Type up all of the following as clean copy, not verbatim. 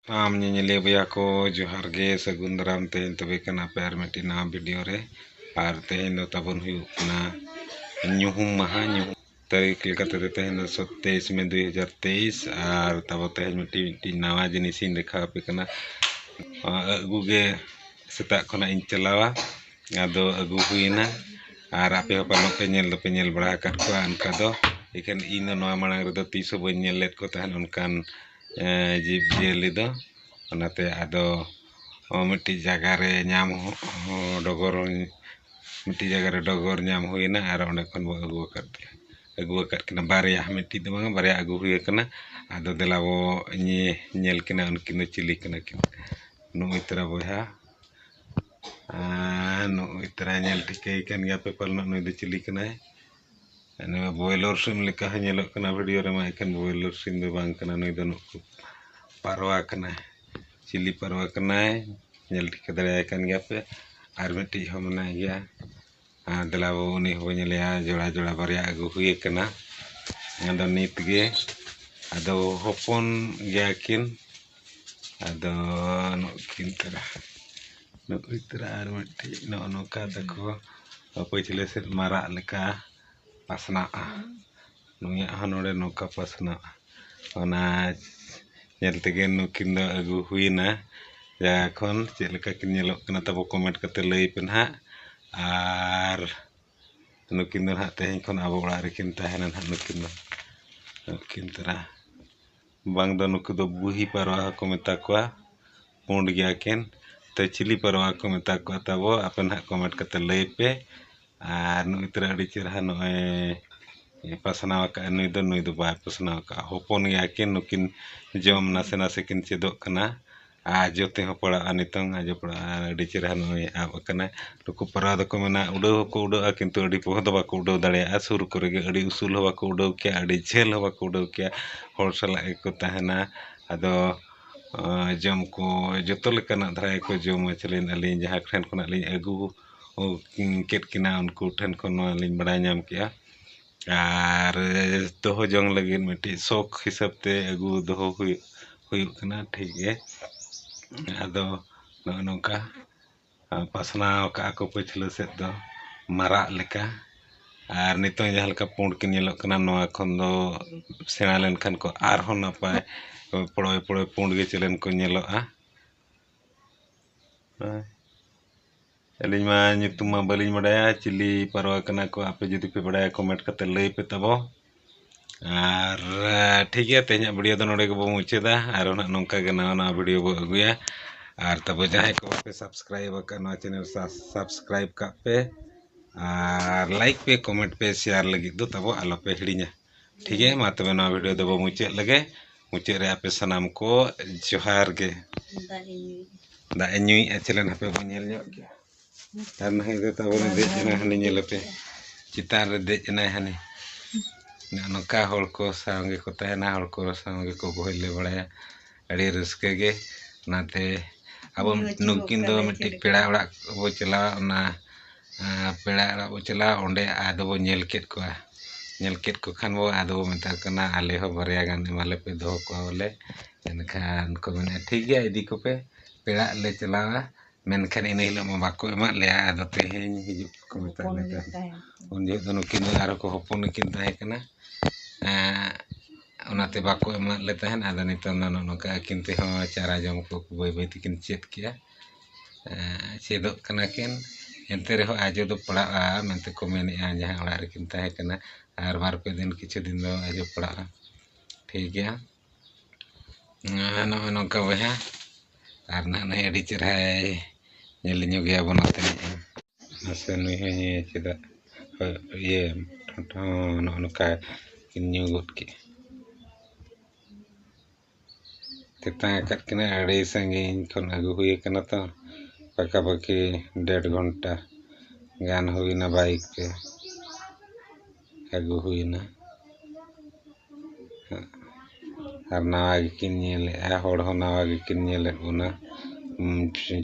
आम ᱧᱮᱧᱮᱞᱤᱭᱟᱹ ᱵᱚᱭᱦᱟ ᱠᱚ ᱡᱚᱦᱟᱨ ᱜᱮ ᱥᱟᱹᱜᱩᱱ ᱫᱟᱨᱟᱢ ᱛᱮᱦᱮᱧ ᱛᱚᱵᱮ ᱠᱟᱱᱟ ᱯᱮ ᱟᱨ ᱢᱤᱫᱴᱤᱡ ᱱᱟᱣᱟ ᱵᱷᱤᱰᱤᱭᱳ ᱨᱮ ᱟᱨ ᱛᱮᱦᱮᱧ ᱫᱚ ᱛᱟᱵᱚᱱ ᱦᱩᱭᱩᱜ ᱠᱟᱱᱟ ᱧᱩᱦᱩᱢ ᱢᱟᱦᱟ ᱧᱩᱦᱩᱢ ᱛᱟᱹᱨᱤᱠᱷ ᱞᱮᱠᱟᱛᱮ ᱛᱮᱦᱮᱧ ᱫᱚ 27 ᱢᱮ 2023 ᱟᱨ ᱛᱟᱵᱚ ᱛᱮᱦᱮᱧ ᱢᱤᱫᱴᱤᱡ ᱱᱟᱣᱟ ᱡᱤᱱᱤᱥᱤᱧ ᱫᱮᱠᱷᱟᱣ ᱟᱯᱮ ᱠᱟᱱᱟ ᱟᱹᱜᱩ ᱜᱮ ᱥᱮᱛᱟᱜ ᱠᱷᱚᱱᱟᱜ ᱤᱧ ᱪᱟᱞᱟᱣᱟ ᱟᱫᱚ ᱟᱹᱜᱩ ᱦᱩᱭᱱᱟ ᱟᱨ ᱟᱯᱮ ᱦᱚᱸ ᱯᱟᱞᱮ ᱯᱮ ᱧᱮᱞ ᱫᱚᱯᱮ ᱧᱮᱞ ᱵᱟᱲᱟ ᱟᱠᱟᱫ ᱠᱚᱣᱟ ᱚᱱᱠᱟ ᱫᱚ ᱮᱠᱷᱟᱱ ᱤᱧ ᱫᱚ ᱱᱚᱣᱟ ᱢᱟᱲᱟᱝ ᱨᱮᱫᱚ ᱛᱤᱥ ᱦᱚᱸ ᱵᱟᱹᱧ ᱧᱮᱞ ᱞᱮᱫ ᱠᱚ ᱛᱟᱦᱮᱱ ᱚᱱᱠᱟᱱ ᱡᱤᱵᱽ ᱡᱤᱭᱟᱹᱞᱤ ᱫᱚ ᱚᱱᱟᱛᱮ ᱟᱫᱚ ᱢᱤᱫᱴᱤᱡ ᱡᱟᱭᱜᱟ ᱨᱮ ᱧᱟᱢ ᱰᱚᱜᱚᱨ ᱢᱤᱫᱴᱤᱡ ᱡᱟᱭᱜᱟ ᱨᱮ ᱰᱚᱜᱚᱨ ᱧᱟᱢ ᱦᱩᱭᱱᱟ ᱟᱨ ᱚᱸᱰᱮ ᱠᱷᱚᱱ ᱵᱚ ᱟᱹᱜᱩ ᱟᱠᱟᱫ ᱠᱤᱱᱟ ᱵᱟᱨᱭᱟ ᱢᱤᱫᱴᱤᱡ ᱫᱚ ᱵᱟᱝ ᱵᱟᱨᱭᱟ ᱟᱹᱜᱩ ᱦᱩᱭ ᱟᱠᱟᱱᱟ ᱟᱫᱚ ᱫᱮᱞᱟ ᱵᱚ ᱧᱮᱞ ᱠᱤᱱᱟ ᱩᱱᱠᱤᱱ ᱫᱚ ᱪᱤᱞᱤ ᱠᱟᱱᱟ ᱠᱤᱱ ᱱᱩᱭ ᱛᱚᱨᱟ ᱵᱚᱭᱦᱟ ᱱᱩᱭ ᱛᱚᱨᱟ ᱧᱮᱞ ᱴᱷᱤᱠᱟᱹᱭ ᱠᱟᱱ ᱜᱮᱭᱟ ᱯᱮ ᱯᱟᱞᱮᱱ ᱱᱩᱭ ᱫᱚ ᱪᱤᱞᱤ ᱠᱟᱱᱟᱭ ᱱᱚᱣᱟ ᱵᱚᱭᱞᱚᱨ ᱥᱤᱢ ᱞᱮᱠᱟ ᱦᱚᱸ ᱧᱮᱞᱚᱜ ᱠᱟᱱᱟ ᱵᱷᱤᱰᱤᱭᱳ ᱨᱮᱢᱟ ᱮᱠᱷᱟᱱ ᱵᱚᱭᱞᱚᱨ ᱥᱤᱢ ᱫᱚ ᱵᱟᱝ ᱠᱟᱱᱟ ᱱᱩᱭ ᱫᱚ ᱱᱩᱠᱩ ᱯᱟᱨᱣᱟ ᱠᱟᱱᱟᱭ चिली परवा कनाय नेल ठिका दाड़े कान गया पे आर मिट्टी हो मनाय गया दलाबो उनी हो नेलिया जोड़ा जोड़ा बारिया अगु हुए कना आदो नित गे आदो होपन गया किन आदो नकिन तरा नुई तरा आर मिट्टी नोका तको पछले से मारा लेका पासना नुया हनोड़े नौका पासना ओना नेलतेगे नुकिन दो अगु हुईना जाखन चेक लेका किन नेलोक कना तबो कमेंट कते लई पे ना आर नुकिन दो ना तेहें खन आबो ओड़ा रेकिन तहेना ना नुकिन तरा बांग दो नुकु दो बुही परवा को मेता कोआ पुंड गया किन तो चिली परवा को मेता कोआ तबो अपन हा कमेंट कते लई पे आर नुई तरा अड़ी चेरहा नोय पासनाव का नुई दो बाय पासनाव का होपन गया किन नुकिन जम नासे नासे किन चेदोक कना जोते हो पड़ा नितंग आजो पड़ा अड़ी चेरहा नोय आब कना नुकु परा दको मना उड़ाव को उड़ाव किंतु अड़ी पोह दो बाको उड़ाव दाड़ेया सुर करे गे अड़ी उसूल हो बाको उड़ाव के अड़ी झेल हो बाको उड़ाव के होड़ सला को तहना आदो जम को जतो लेकाना धराय को जम चलेन अलिन जहाँ ठेन खना लिन अगु केट किना उनको ठेन खन लिन बड़ा नाम किया आर दोहो जंग लगे मिट्टी शौक हिसाब ते अगु दोहो हुई ठीक है आदो नौका पासनाव का को पछले से दो मारा लेका आर नितों जहाँ लेका पुंड के नेलोक कना नोआ खन दो सेना लेन खान को आर हो नपाय पड़ोय पड़ोय पुंड के चलेन को नेलोआ अलिमा नितुमा बलिन बड़ाया चिली परवा कना को आपे जुदी पे बड़ाया कमेंट करते लई पे तबो आर ठीक है तेज वीडियो तो नोड़े को मुचादा और नौका नवा वीडियो बो अगुया और तब जहाँ को पे सब्सक्राइब का चैनल सब्सक्राइब का पे और लाइक पे कमेंट पे शेयर लगी दो तब आलो पे हिड़िया ठीक है मा तबे नवा वीडियो दबो मुचाद लगे मुचाद रे आपे सनाम को जोहार गे दा न्यूई चलेन हापे बो नेल ᱧᱚᱜ गया और नहीं दे तब देजना हनी नेलपे चितान रे देजना हनी नौका हड़ को सागे को तहना हड़ को सागे को बोले बड़ाया अड़ी रस्के गे नाते अब नुकिन दो मिट्टी पेड़ा ओड़ा बो चला ना पेड़ा ओड़ा बो चला ओंडे आदो बो नेल केट को खान बो आदो बो मेता कना आले हो बरिया गान एमाले पे दो को बोले एनखान को मेने ठीक गया इदी को पे पेड़ा ले चलावा मेनखान इन हिलो मा बाको एमा ले आदो तेहें हिजु को मेता लेका उन जे दो नुकिन आरो को होपन किन ताहे कना उनाते बाको एमा ले तहन आदो नितन नो नोका किनते हो चारा जम को बय बय तिकिन चेत किया चेदो कना किन एनते रहो आजो दो पड़ा मेनते को मेनेआ जहां ओड़ा रे किन ताहे कना आर बार पे दिन किछु दिन दो आजो पड़ा ठीक गया नो नोका बहा आर ना नहीं अड़ी चेरहाय नेल ᱧᱚᱜ गया बनाते नसे नुई है चेदा ये नोका किन ᱧᱩ गद के तेता किना अड़ी संगीन खन अगु हुई कना तो पका पकी 1.5 घंटा गान हुई ना बाइक पे अगु हुई ना और नवा किन हड़ हो नवा किन बोना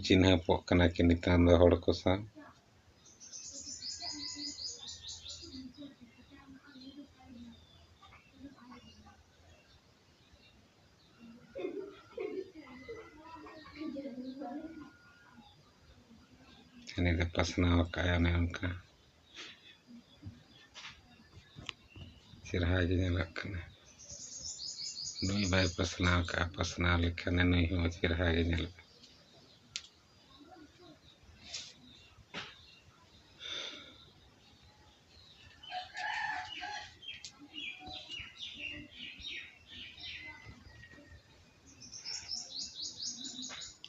चिन्ह पकना कि नितान दो हड़ को सा यानी तो पसनाव का ने उनका चेहरा के नेलकना नुई बाय पसनाव का पसनाव लेखाने नुई हो चेहरा के नेल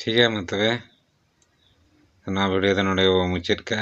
ठीक है मतलब ना वीडियो तो नोड़े वो मुचाद का।